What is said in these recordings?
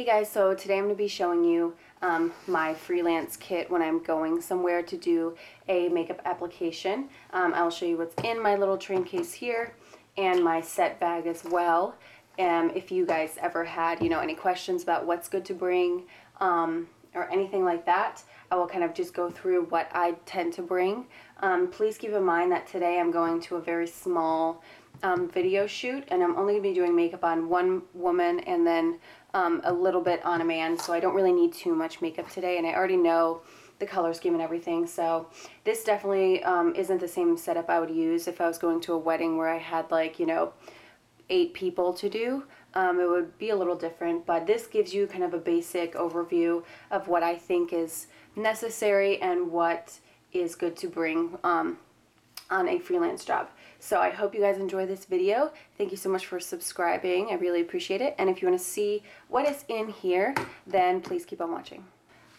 Hey guys, so today I'm going to be showing you my freelance kit when I'm going somewhere to do a makeup application. I'll show you what's in my little train case here and my set bag as well. If you guys ever had, any questions about what's good to bring or anything like that, I will kind of just go through what I tend to bring. Please keep in mind that today I'm going to a very small video shoot, and I'm only going to be doing makeup on one woman and then a little bit on a man, so I don't really need too much makeup today, and I already know the color scheme and everything, so this definitely isn't the same setup I would use if I was going to a wedding where I had 8 people to do. It would be a little different, but this gives you kind of a basic overview of what I think is necessary and what is good to bring on a freelance job. So I hope you guys enjoy this video. Thank you so much for subscribing. I really appreciate it. And if you want to see what is in here, then please keep on watching.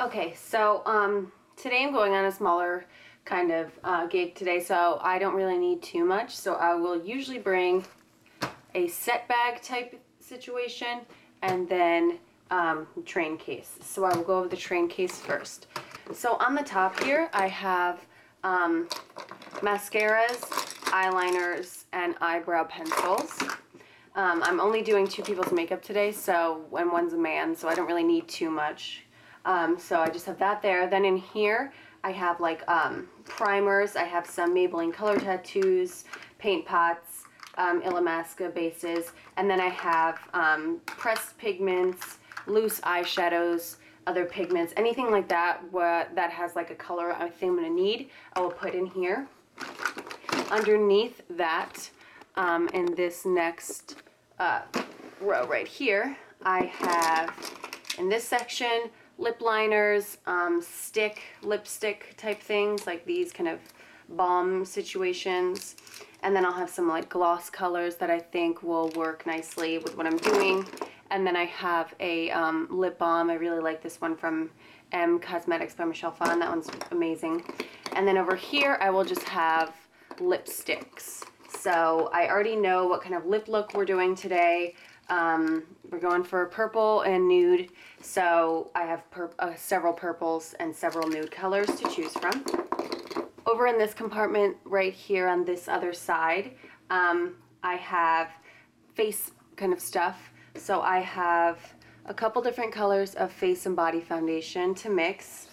Okay, so today I'm going on a smaller kind of gig today, so I don't really need too much. So I will usually bring a set bag type situation and then train case. So I will go over the train case first. So on the top here I have mascaras, eyeliners, and eyebrow pencils. I'm only doing 2 people's makeup today, so when one's a man, so I don't really need too much. So I just have that there. Then in here I have primers. I have some Maybelline color tattoos, paint pots, Illamasqua bases, and then I have pressed pigments, loose eyeshadows, other pigments, anything like that that has a color I think I'm going to need, I will put in here. Underneath that, in this next row right here, I have in this section lip liners, lipstick type things, like these kind of balm situations, and then I'll have some gloss colors that I think will work nicely with what I'm doing. And then I have a lip balm. I really like this one from M Cosmetics by Michelle Phan. That one's amazing. And then over here I will just have lipsticks. So I already know what kind of lip look we're doing today. We're going for purple and nude. So I have several purples and several nude colors to choose from. Over in this compartment right here on this other side, I have face kind of stuff. So I have a couple different colors of face and body foundation to mix.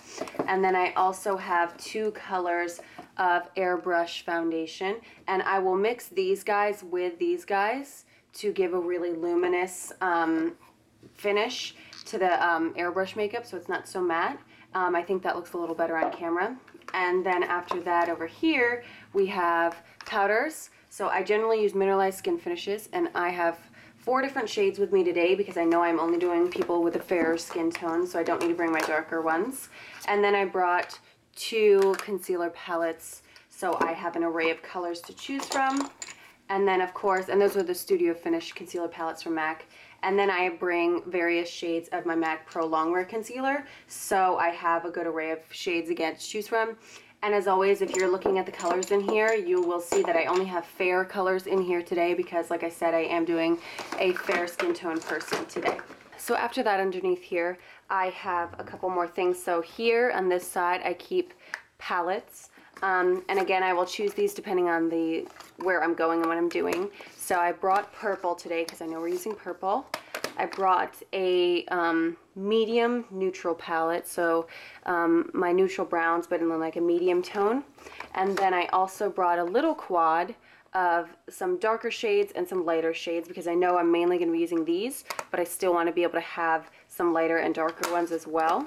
And then I also have 2 colors of Airbrush Foundation. And I will mix these guys with these guys to give a really luminous finish to the airbrush makeup, so it's not so matte. I think that looks a little better on camera. And then after that over here we have powders. So I generally use mineralized skin finishes, and I have 4 different shades with me today because I know I'm only doing people with a fairer skin tone, so I don't need to bring my darker ones. And then I brought 2 concealer palettes, so I have an array of colors to choose from. And then of course, and those are the Studio Finish concealer palettes from MAC. And then I bring various shades of my MAC Pro Longwear Concealer, so I have a good array of shades again to choose from. And as always, if you're looking at the colors in here, you will see that I only have fair colors in here today because, like I said, I am doing a fair skin tone person today. So after that, underneath here, I have a couple more things. So here on this side, I keep palettes. And again, I will choose these depending on where I'm going and what I'm doing. So I brought purple today because I know we're using purple. I brought a medium neutral palette, so my neutral browns, but in a medium tone. And then I also brought a little quad of some darker shades and some lighter shades because I know I'm mainly going to be using these, but I still want to be able to have some lighter and darker ones as well.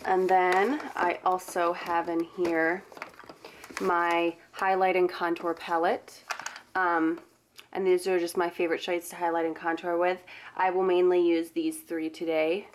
And then I also have in here my highlight and contour palette. And these are just my favorite shades to highlight and contour with. I will mainly use these 3 today.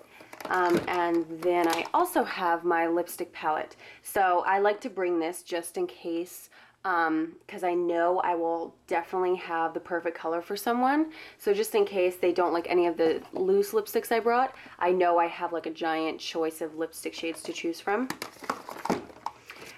And then I also have my lipstick palette. So I like to bring this just in case, because I know I will definitely have the perfect color for someone. So just in case they don't like any of the loose lipsticks I brought, I know I have a giant choice of lipstick shades to choose from.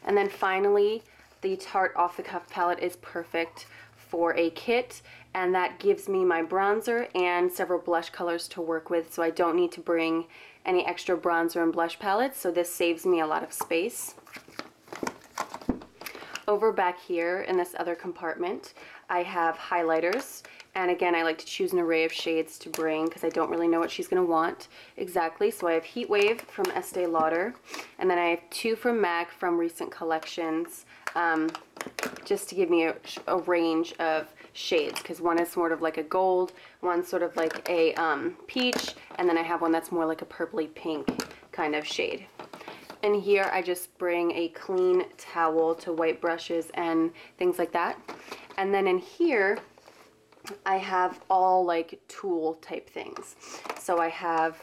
And then finally, the Tarte Off the Cuff palette is perfect for a kit, and that gives me my bronzer and several blush colors to work with, so I don't need to bring any extra bronzer and blush palettes, so this saves me a lot of space. Over back here in this other compartment, I have highlighters, and again, I like to choose an array of shades to bring because I don't really know what she's going to want exactly. So I have Heat Wave from Estee Lauder, and then I have 2 from MAC from recent collections, just to give me a range of shades, because one is sort of like a gold, one's sort of like a peach, and then I have one that's more like a purpley pink kind of shade. And here I just bring a clean towel to wipe brushes and things like that. And then in here I have all like tool type things. So I have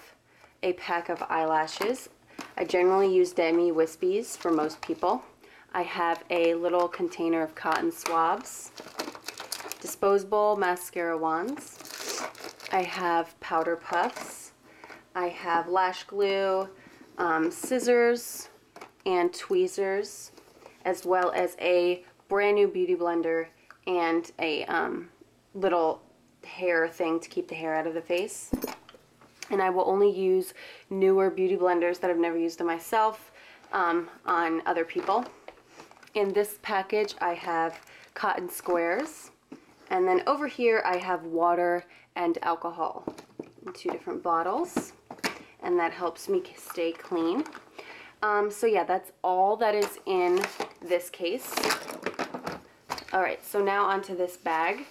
a pack of eyelashes. I generally use Demi Wispies for most people. I have a little container of cotton swabs, disposable mascara wands. I have powder puffs. I have lash glue, scissors and tweezers, as well as a brand new beauty blender and a little hair thing to keep the hair out of the face. And I will only use newer beauty blenders that I've never used them myself on other people. In this package I have cotton squares, and then over here I have water and alcohol in 2 different bottles, and that helps me stay clean. So yeah, that's all that is in this case. Alright, so now onto this bag.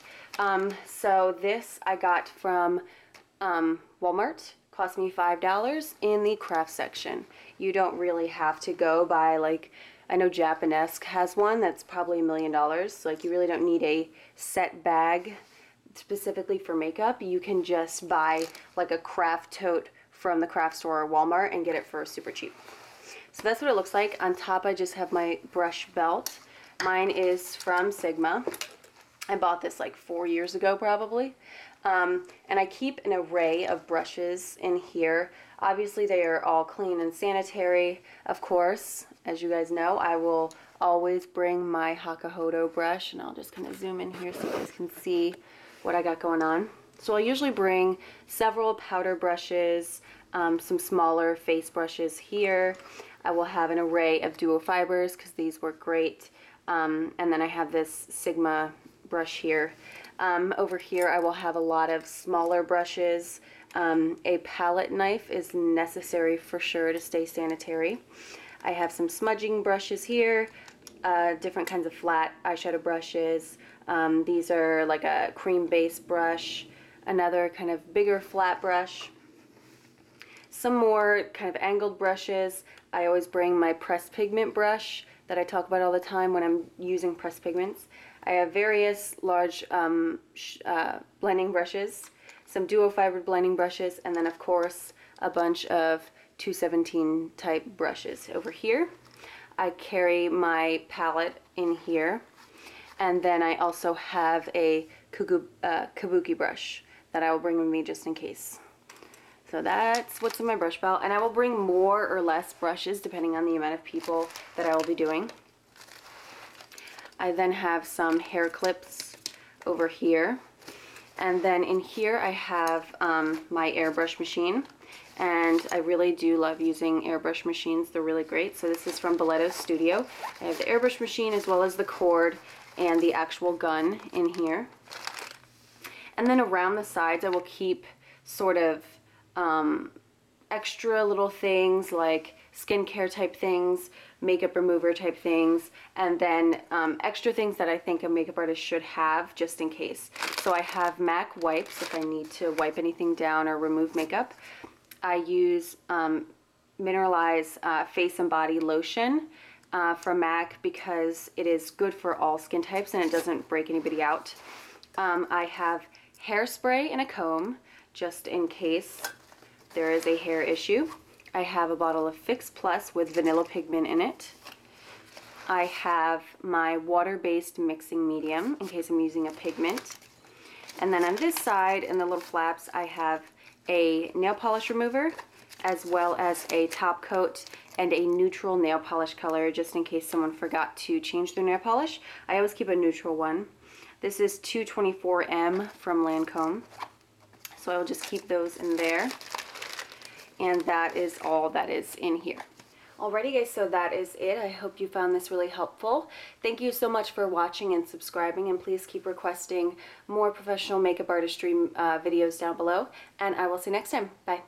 So this I got from Walmart. Cost me $5 in the craft section. You don't really have to go by, like, I know Japanesque has one that's probably $1 million. So like, you really don't need a set bag specifically for makeup. You can just buy like a craft tote from the craft store or Walmart and get it for super cheap. So that's what it looks like. On top I just have my brush belt. Mine is from Sigma. I bought this like 4 years ago probably. And I keep an array of brushes in here. Obviously they are all clean and sanitary, of course. As you guys know, I will always bring my Hakuhodo brush, and I'll just kind of zoom in here so you guys can see what I got going on. So I'll usually bring several powder brushes, some smaller face brushes here. I will have an array of duo fibers because these work great. And then I have this Sigma brush here. Over here I will have a lot of smaller brushes. A palette knife is necessary for sure to stay sanitary. I have some smudging brushes here, different kinds of flat eyeshadow brushes. These are like a cream base brush, another kind of bigger flat brush, some more kind of angled brushes. I always bring my pressed pigment brush that I talk about all the time when I'm using pressed pigments. I have various large blending brushes, some duo fibered blending brushes, and then of course a bunch of 217 type brushes over here. I carry my palette in here, and then I also have a kabuki brush that I will bring with me just in case. So that's what's in my brush belt, and I will bring more or less brushes depending on the amount of people that I will be doing. I then have some hair clips over here, and then in here I have my airbrush machine, and I really do love using airbrush machines. They're really great. So this is from Boletto Studio. I have the airbrush machine as well as the cord and the actual gun in here. And then around the sides I will keep sort of extra little things like skincare type things, makeup remover type things, and then extra things that I think a makeup artist should have just in case. So I have MAC wipes if I need to wipe anything down or remove makeup. I use Mineralize face and body lotion from MAC because it is good for all skin types and it doesn't break anybody out. I have hairspray and a comb just in case there is a hair issue. I have a bottle of Fix Plus with vanilla pigment in it. I have my water-based mixing medium in case I'm using a pigment. And then on this side in the little flaps I have a nail polish remover as well as a top coat and a neutral nail polish color just in case someone forgot to change their nail polish. I always keep a neutral one. This is 224M from Lancome. So I will just keep those in there. And that is all that is in here. Alrighty guys, so that is it. I hope you found this really helpful. Thank you so much for watching and subscribing, and please keep requesting more professional makeup artistry videos down below, and I will see you next time. Bye.